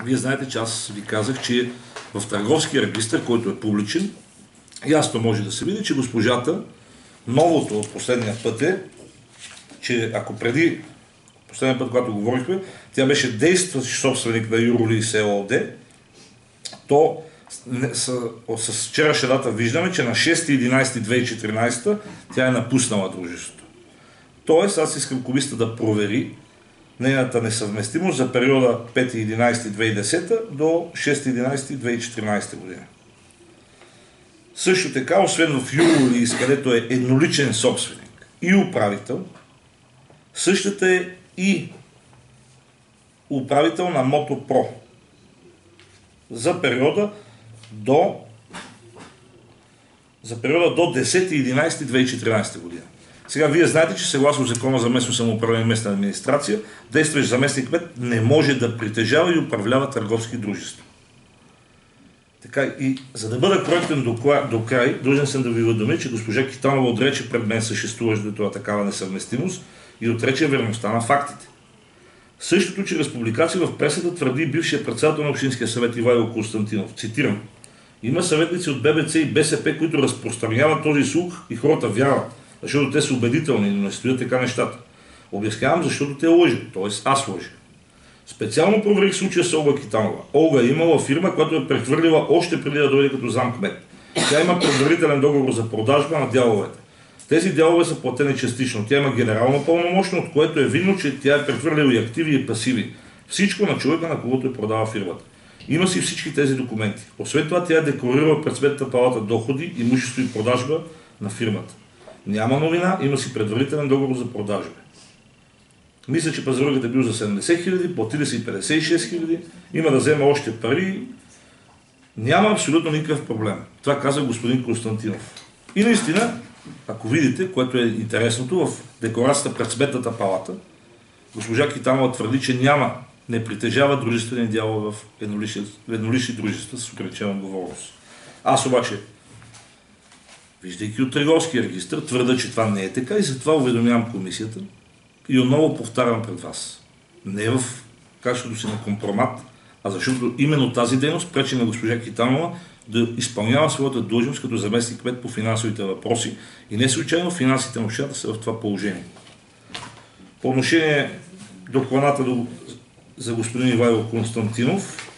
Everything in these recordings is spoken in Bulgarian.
Вие знаете, че аз ви казах, че в търговския регистр, който е публичен, ясно може да се види, че госпожата, новото от последния път е, че ако преди последния път, когато говорихме, тя беше действащ собственик на Юролис ЕООД, то с вчерашна дата виждаме, че на 6.11.2014 тя е напуснала дружеството. Тоест, аз искам комисията да провери нейната несъвместимост за периода 5.11.2010 до 6.11.2014 година. Също така, освен в Юролис, където е едноличен собственик и управител, същата е и управител на Мотопро за периода до 10.11.2014 година. Сега вие знаете, че съгласно Закона за местно самоуправление и местна администрация, действащ заместник кмет не може да притежава и управлява търговски дружества. Така и за да бъда коректен до край, длъжен съм да ви уведомя, че госпожа Китанова отрече пред мен съществуващата такава несъвместимост и отрече верността на фактите. Същото чрез публикация в пресата твърди бившия председател на Общинския съвет Ивайло Константинов. Цитирам: има съветници от ББЦ и БСП, които разпространяват този слух и хората вярват, защото те са убедителни, но не стоят така нещата. Обяснявам, защото те лъжат, т.е. аз лъжа. Специално проверих случая с Олга Китанова. Олга е имала фирма, която е прехвърлила още преди да дойде като замкмет. Тя има предварителен договор за продажба на дяловете. Тези дялове са платени частично. Тя има генерално пълномощно, от което е видно, че тя е прехвърлила и активи и пасиви. Всичко на човека, на когото е продава фирмата. Има си всички тези документи. Освен това, тя е декларирала пред Сметната палата доходи, имущество и продажба на фирмата. Няма новина, има си предварителен договор за продажба. Мисля, че пазарът е бил за 70 хиляди, платили си 56 хиляди, има да взема още пари. Няма абсолютно никакъв проблем. Това каза господин Константинов. И наистина, ако видите, което е интересното, в декларацията пред Сметната палата, госпожа Китанова твърди, че не притежава дружествени дялове в еднолични дружества с ограничена отговорност. Аз обаче, виждайки от търговския регистр, твърда, че това не е така и затова уведомявам комисията и отново повтарям пред вас. Не в качеството си на компромат, а защото именно тази дейност пречи на госпожа Китанова да изпълнява своята длъжност като заместник кмет по финансовите въпроси и не случайно финансите на общината са в това положение. По отношение докладната за господин Ивайло Константинов,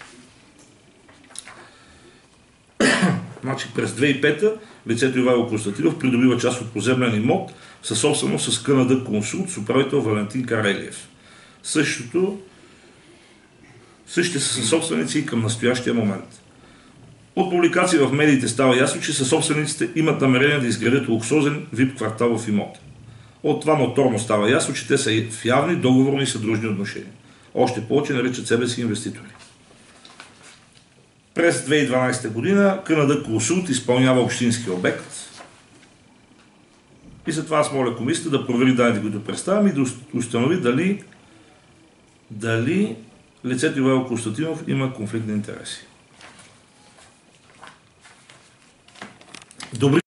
значи през 2005 лицето Ивайло Константинов придобива част от поземлен имот със собственост с КНД Консулт с управител Валентин Карелиев. Същите са съсобственици и към настоящия момент. От публикации в медиите става ясно, че съсобствениците имат намерение да изградят луксозен VIP квартал в имота. От това моторно става ясно, че те са в явни договорни и съдружни отношения. Още повече наричат себе си инвеститори. През 2012 година КНД Консулт изпълнява общински обект и затова аз моля комисията да провери данните, които представям и да установи дали лицето Ивайло Константинов има конфликт на интереси. Добри